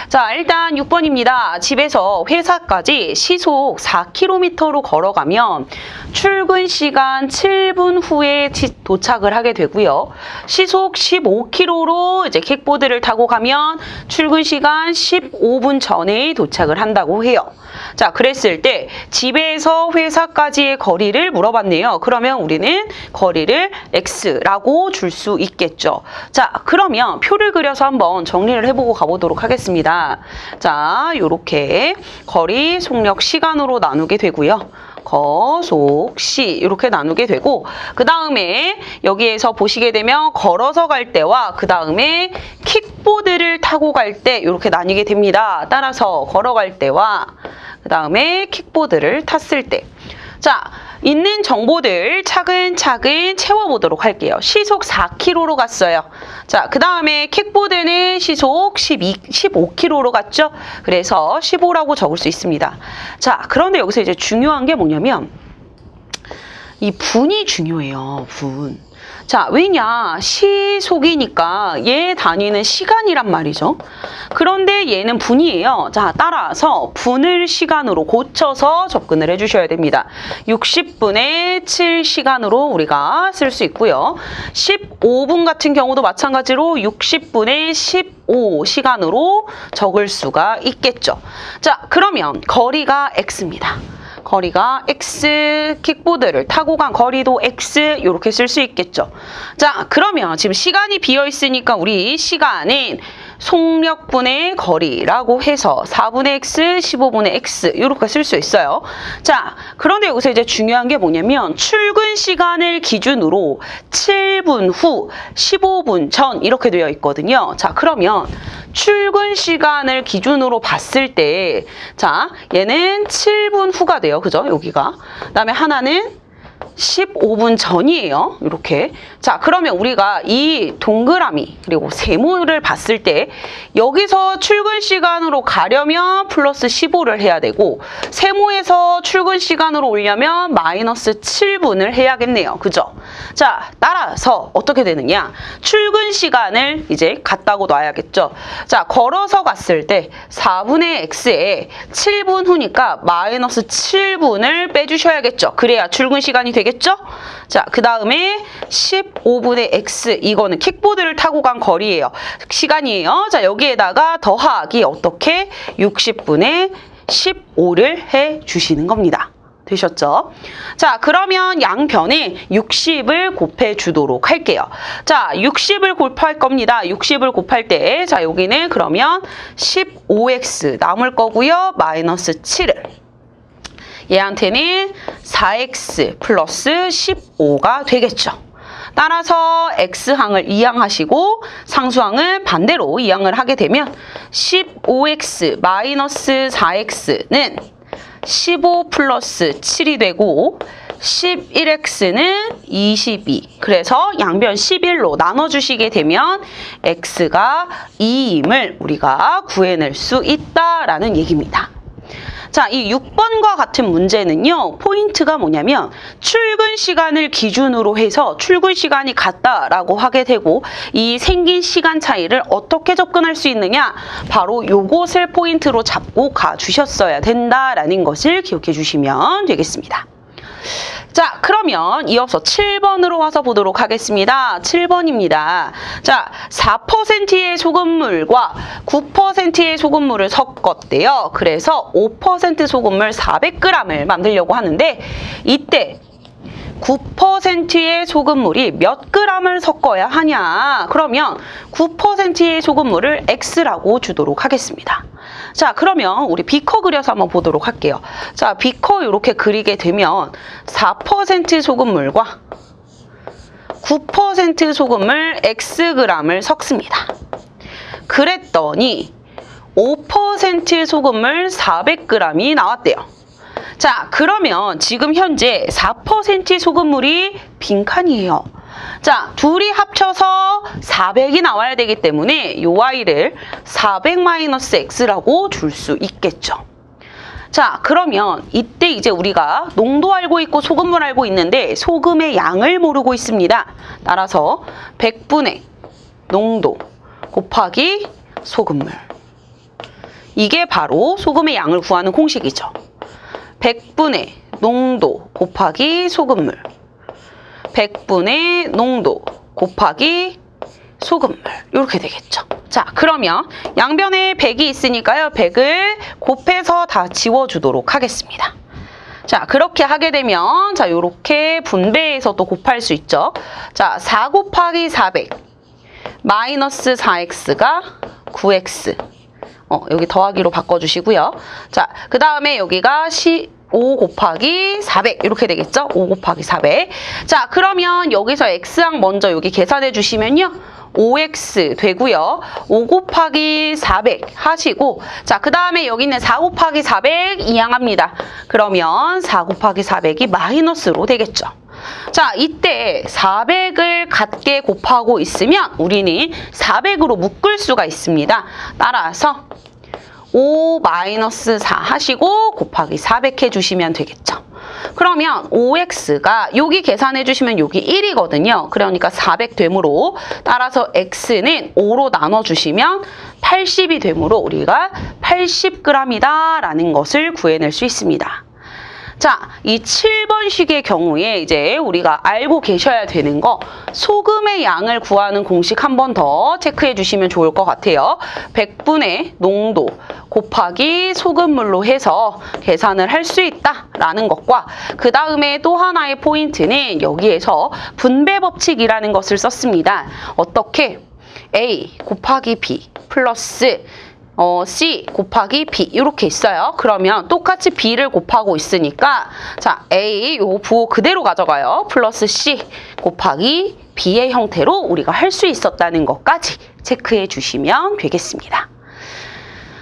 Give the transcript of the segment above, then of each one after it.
자, 일단 6번입니다. 집에서 회사까지 시속 4km로 걸어가면 출근 시간 7분 후에 도착을 하게 되고요. 시속 15km로 이제 킥보드를 타고 가면 출근 시간 15분 전에 도착을 한다고 해요. 자, 그랬을 때 집에서 회사까지의 거리를 물어봤네요. 그러면 우리는 거리를 x라고 줄 수 있겠죠. 자, 그러면 표를 그려서 한번 정리를 해보고 가보도록 하겠습니다. 자, 요렇게 거리, 속력, 시간으로 나누게 되고요. 거, 속, 시 이렇게 나누게 되고 그 다음에 여기에서 보시게 되면 걸어서 갈 때와 그 다음에 킥보드를 타고 갈 때 이렇게 나뉘게 됩니다. 따라서 걸어갈 때와 그 다음에 킥보드를 탔을 때. 자, 있는 정보들 차근차근 채워보도록 할게요. 시속 4km로 갔어요. 자, 그 다음에 킥보드는 시속 15km로 갔죠. 그래서 15라고 적을 수 있습니다. 자, 그런데 여기서 이제 중요한 게 뭐냐면 이 분이 중요해요. 분. 자, 왜냐? 시속이니까 얘 다니는 시간이란 말이죠. 그런데 얘는 분이에요. 자, 따라서 분을 시간으로 고쳐서 접근을 해주셔야 됩니다. 60분의 7시간으로 우리가 쓸 수 있고요. 15분 같은 경우도 마찬가지로 60분의 15시간으로 적을 수가 있겠죠. 자, 그러면 거리가 x입니다. 거리가 x, 킥보드를 타고 간 거리도 x 이렇게 쓸 수 있겠죠. 자, 그러면 지금 시간이 비어 있으니까 우리 시간은 속력분의 거리라고 해서 4분의 x, 15분의 x 이렇게 쓸 수 있어요. 자, 그런데 여기서 이제 중요한 게 뭐냐면 출근 시간을 기준으로 7분 후, 15분 전 이렇게 되어 있거든요. 자, 그러면 출근 시간을 기준으로 봤을 때 자, 얘는 7분 후가 돼요. 그죠? 여기가. 그다음에 하나는 15분 전이에요. 이렇게. 자, 그러면 우리가 이 동그라미 그리고 세모를 봤을 때 여기서 출근 시간으로 가려면 플러스 15를 해야 되고 세모에서 출근 시간으로 오려면 마이너스 7분을 해야겠네요. 그죠? 자, 따라서 어떻게 되느냐? 출근 시간을 이제 같다고 놔야겠죠. 자, 걸어서 갔을 때 4분의 x에 7분 후니까 마이너스 7분을 빼주셔야겠죠. 그래야 출근 시간이 되겠죠? 자, 그 다음에 15분의 x 이거는 킥보드를 타고 간 거리예요. 시간이에요. 자, 여기에다가 더하기 어떻게 60분의 15를 해 주시는 겁니다. 되셨죠? 자, 그러면 양변에 60을 곱해 주도록 할게요. 자, 60을 곱할 겁니다. 60을 곱할 때, 자, 여기는 그러면 15x 남을 거고요. 마이너스 7을. 얘한테는 4x 플러스 15가 되겠죠. 따라서 x항을 이항하시고 상수항을 반대로 이항을 하게 되면 15x 마이너스 4x는 15 플러스 7이 되고 11x는 22. 그래서 양변 11로 나눠주시게 되면 x가 2임을 우리가 구해낼 수 있다라는 얘기입니다. 자, 이 6번과 같은 문제는요. 포인트가 뭐냐면 출근 시간을 기준으로 해서 출근 시간이 같다라고 하게 되고 이 생긴 시간 차이를 어떻게 접근할 수 있느냐? 바로 요것을 포인트로 잡고 가주셨어야 된다라는 것을 기억해 주시면 되겠습니다. 자, 그러면 이어서 7번으로 와서 보도록 하겠습니다. 7번입니다. 자, 4%의 소금물과 9%의 소금물을 섞었대요. 그래서 5% 소금물 400g을 만들려고 하는데 이때 9%의 소금물이 몇 g을 섞어야 하냐? 그러면 9%의 소금물을 x라고 주도록 하겠습니다. 자, 그러면 우리 비커 그려서 한번 보도록 할게요. 자, 비커 이렇게 그리게 되면 4% 소금물과 9% 소금물 xg을 섞습니다. 그랬더니 5% 소금물 400g이 나왔대요. 자, 그러면 지금 현재 4% 소금물이 빈칸이에요. 자, 둘이 합쳐서 400이 나와야 되기 때문에 요 y를 400-x라고 줄 수 있겠죠. 자, 그러면 이때 이제 우리가 농도 알고 있고 소금물 알고 있는데 소금의 양을 모르고 있습니다. 따라서 100분의 농도 곱하기 소금물. 이게 바로 소금의 양을 구하는 공식이죠. 100분의 농도 곱하기 소금물. 100분의 농도 곱하기 소금물. 이렇게 되겠죠. 자, 그러면 양변에 100이 있으니까요. 100을 곱해서 다 지워주도록 하겠습니다. 자, 그렇게 하게 되면 자, 요렇게 분배해서 또 곱할 수 있죠. 자, 4 곱하기 400 마이너스 4x가 9x. 여기 더하기로 바꿔주시고요. 자, 그 다음에 여기가 5 곱하기 400 이렇게 되겠죠? 5 곱하기 400. 자, 그러면 여기서 x항 먼저 여기 계산해 주시면요. 5x 되고요. 5 곱하기 400 하시고 자, 그 다음에 여기 있는 4 곱하기 400 이항합니다. 그러면 4 곱하기 400이 마이너스로 되겠죠. 자, 이때 400을 같게 곱하고 있으면 우리는 400으로 묶을 수가 있습니다. 따라서 5 마이너스 4 하시고 곱하기 400 해주시면 되겠죠. 그러면 5x가 여기 계산해 주시면 여기 1이거든요. 그러니까 400 되므로 따라서 x는 5로 나눠주시면 80이 되므로 우리가 80g이다 라는 것을 구해낼 수 있습니다. 자, 이 7번식의 경우에 이제 우리가 알고 계셔야 되는 거 소금의 양을 구하는 공식 한 번 더 체크해 주시면 좋을 것 같아요. 100분의 농도 곱하기 소금물로 해서 계산을 할 수 있다라는 것과 그 다음에 또 하나의 포인트는 여기에서 분배 법칙이라는 것을 썼습니다. 어떻게? A 곱하기 B 플러스 C 곱하기 B 이렇게 있어요. 그러면 똑같이 B를 곱하고 있으니까 자, A 요 부호 그대로 가져가요. 플러스 C 곱하기 B의 형태로 우리가 할 수 있었다는 것까지 체크해 주시면 되겠습니다.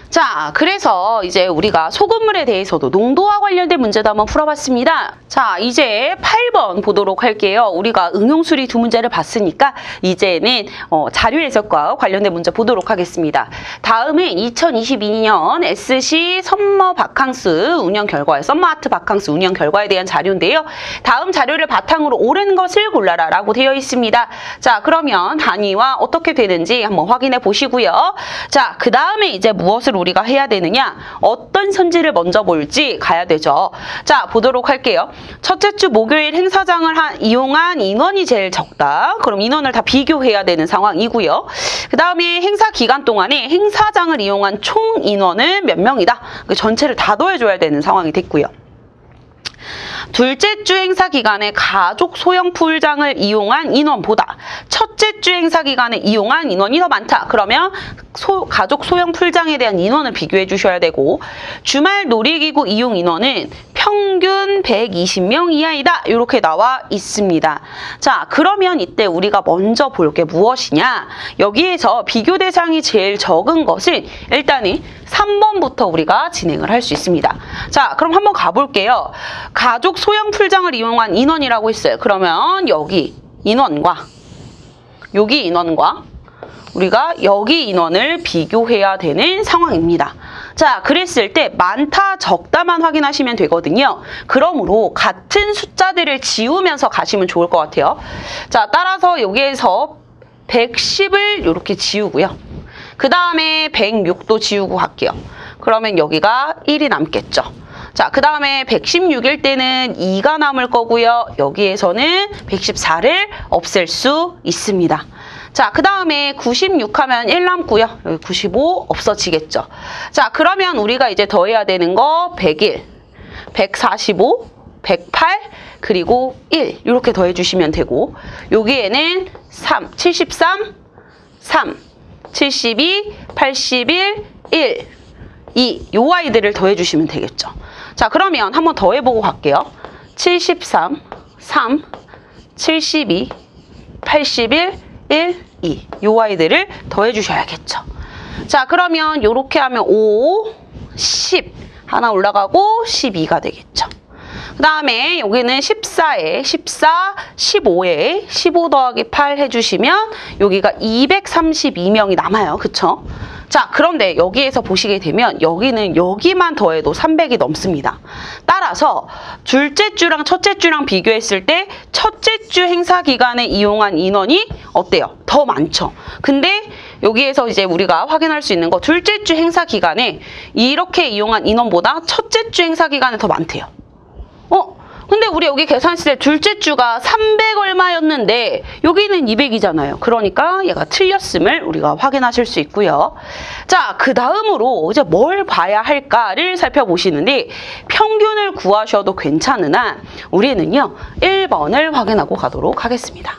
자, 그래서 이제 우리가 소금물에 대해서도 농도와 관련된 문제도 한번 풀어봤습니다. 자, 이제 8번 보도록 할게요. 우리가 응용수리 두 문제를 봤으니까 이제는 자료 해석과 관련된 문제 보도록 하겠습니다. 다음은 2022년 SC 썸머 바캉스 운영 결과에 썸머아트 바캉스 운영 결과에 대한 자료인데요. 다음 자료를 바탕으로 옳은 것을 골라라 라고 되어 있습니다. 자, 그러면 단위와 어떻게 되는지 한번 확인해 보시고요. 자, 그 다음에 이제 무엇을 우리가 해야 되느냐? 어떤 선지를 먼저 볼지 가야 되죠. 자, 보도록 할게요. 첫째 주 목요일 행사장을 이용한 인원이 제일 적다. 그럼 인원을 다 비교해야 되는 상황이고요. 그 다음에 행사 기간 동안에 행사장을 이용한 총 인원은 몇 명이다. 그 전체를 다 더해줘야 되는 상황이 됐고요. 둘째 주 행사 기간에 가족 소형 풀장을 이용한 인원보다 첫째 주 행사 기간에 이용한 인원이 더 많다. 그러면 가족 소형 풀장에 대한 인원을 비교해 주셔야 되고 주말 놀이기구 이용 인원은 평균 120명 이하이다. 이렇게 나와 있습니다. 자, 그러면 이때 우리가 먼저 볼 게 무엇이냐? 여기에서 비교 대상이 제일 적은 것은 일단은 3번부터 우리가 진행을 할 수 있습니다. 자, 그럼 한번 가볼게요. 가족 소형 풀장을 이용한 인원이라고 했어요. 그러면 여기 인원과 여기 인원과 우리가 여기 인원을 비교해야 되는 상황입니다. 자, 그랬을 때 많다, 적다만 확인하시면 되거든요. 그러므로 같은 숫자들을 지우면서 가시면 좋을 것 같아요. 자, 따라서 여기에서 110을 이렇게 지우고요. 그 다음에 106도 지우고 갈게요. 그러면 여기가 1이 남겠죠. 자, 그 다음에 116일 때는 2가 남을 거고요. 여기에서는 114를 없앨 수 있습니다. 자, 그 다음에 96 하면 1 남고요. 여기 95 없어지겠죠. 자, 그러면 우리가 이제 더해야 되는 거 101, 145, 108, 그리고 1 이렇게 더해주시면 되고 여기에는 3, 73, 3, 72, 81, 1, 2 요 아이들을 더해주시면 되겠죠. 자, 그러면 한번 더해보고 갈게요. 73, 3, 72, 81, 1, 2 요 아이들을 더해주셔야겠죠. 자, 그러면 요렇게 하면 5, 10 하나 올라가고 12가 되겠죠. 그 다음에 여기는 14에 14, 15에 15 더하기 8 해주시면 여기가 232명이 남아요. 그쵸? 자, 그런데 여기에서 보시게 되면 여기는 여기만 더해도 300이 넘습니다. 따라서 둘째 주랑 첫째 주랑 비교했을 때 첫째 주 행사 기간에 이용한 인원이 어때요? 더 많죠. 근데 여기에서 이제 우리가 확인할 수 있는 거 둘째 주 행사 기간에 이렇게 이용한 인원보다 첫째 주 행사 기간에 더 많대요. 근데 우리 여기 계산했을 때 둘째 주가 300 얼마였는데 여기는 200이잖아요. 그러니까 얘가 틀렸음을 우리가 확인하실 수 있고요. 자, 그 다음으로 이제 뭘 봐야 할까를 살펴보시는데 평균을 구하셔도 괜찮으나 우리는요 1번을 확인하고 가도록 하겠습니다.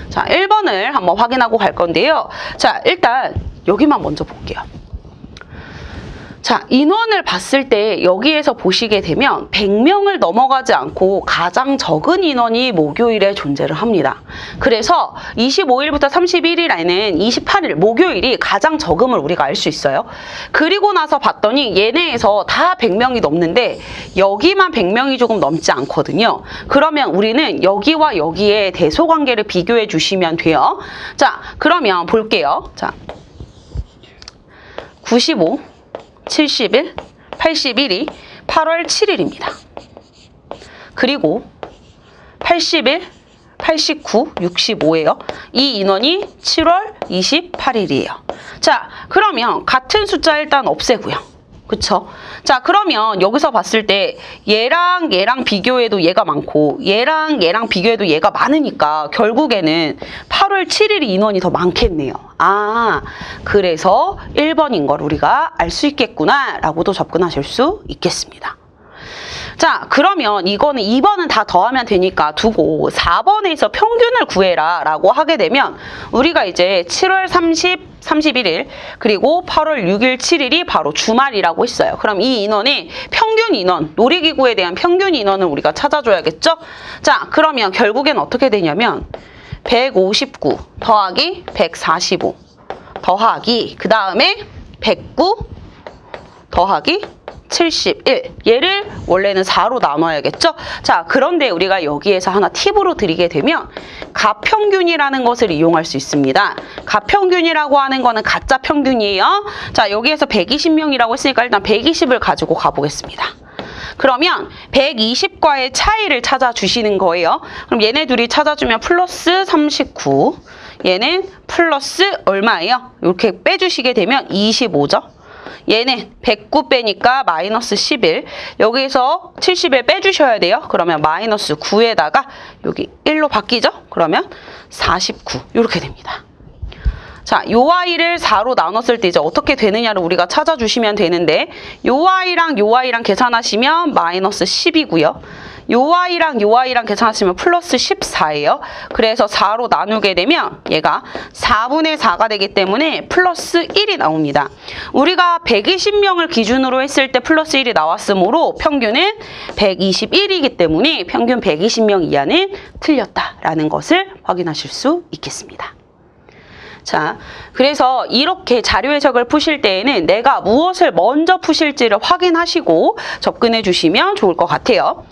자, 1번을 한번 확인하고 갈 건데요. 자, 일단 여기만 먼저 볼게요. 자, 인원을 봤을 때 여기에서 보시게 되면 100명을 넘어가지 않고 가장 적은 인원이 목요일에 존재를 합니다. 그래서 25일부터 31일에는 28일 목요일이 가장 적음을 우리가 알 수 있어요. 그리고 나서 봤더니 얘네에서 다 100명이 넘는데 여기만 100명이 조금 넘지 않거든요. 그러면 우리는 여기와 여기에 대소관계를 비교해 주시면 돼요. 자, 그러면 볼게요. 자, 95 70일, 81이 8월 7일입니다. 그리고 80일, 89, 65예요. 이 인원이 7월 28일이에요. 자, 그러면 같은 숫자 일단 없애고요. 그쵸? 자, 그러면 여기서 봤을 때 얘랑 비교해도 얘가 많고 얘랑 비교해도 얘가 많으니까 결국에는 8월 7일이 인원이 더 많겠네요. 아, 그래서 1번인 걸 우리가 알 수 있겠구나 라고도 접근하실 수 있겠습니다. 자, 그러면 이거는 2번은 다 더하면 되니까 두고 4번에서 평균을 구해라 라고 하게 되면 우리가 이제 7월 31일 그리고 8월 6일 7일이 바로 주말이라고 했어요. 그럼 이 인원의 평균 인원, 놀이기구에 대한 평균 인원을 우리가 찾아줘야겠죠? 자, 그러면 결국엔 어떻게 되냐면 159 더하기 145 더하기 그 다음에 109 더하기 71. 얘를 원래는 4로 나눠야겠죠? 자, 그런데 우리가 여기에서 하나 팁으로 드리게 되면 가평균이라는 것을 이용할 수 있습니다. 가평균이라고 하는 거는 가짜 평균이에요. 자, 여기에서 120명이라고 했으니까 일단 120을 가지고 가보겠습니다. 그러면 120과의 차이를 찾아주시는 거예요. 그럼 얘네 둘이 찾아주면 플러스 39. 얘는 플러스 얼마예요? 이렇게 빼주시게 되면 25죠? 얘는 109 빼니까 마이너스 11. 여기서 70을 빼주셔야 돼요. 그러면 마이너스 9에다가 여기 1로 바뀌죠? 그러면 49. 이렇게 됩니다. 자, 요 아이를 4로 나눴을 때 이제 어떻게 되느냐를 우리가 찾아주시면 되는데 요 아이랑 계산하시면 마이너스 10이고요. 요 아이랑 계산하시면 플러스 14예요. 그래서 4로 나누게 되면 얘가 4분의 4가 되기 때문에 플러스 1이 나옵니다. 우리가 120명을 기준으로 했을 때 플러스 1이 나왔으므로 평균은 121이기 때문에 평균 120명 이하는 틀렸다라는 것을 확인하실 수 있겠습니다. 자, 그래서 이렇게 자료 해석을 푸실 때에는 내가 무엇을 먼저 푸실지를 확인하시고 접근해 주시면 좋을 것 같아요.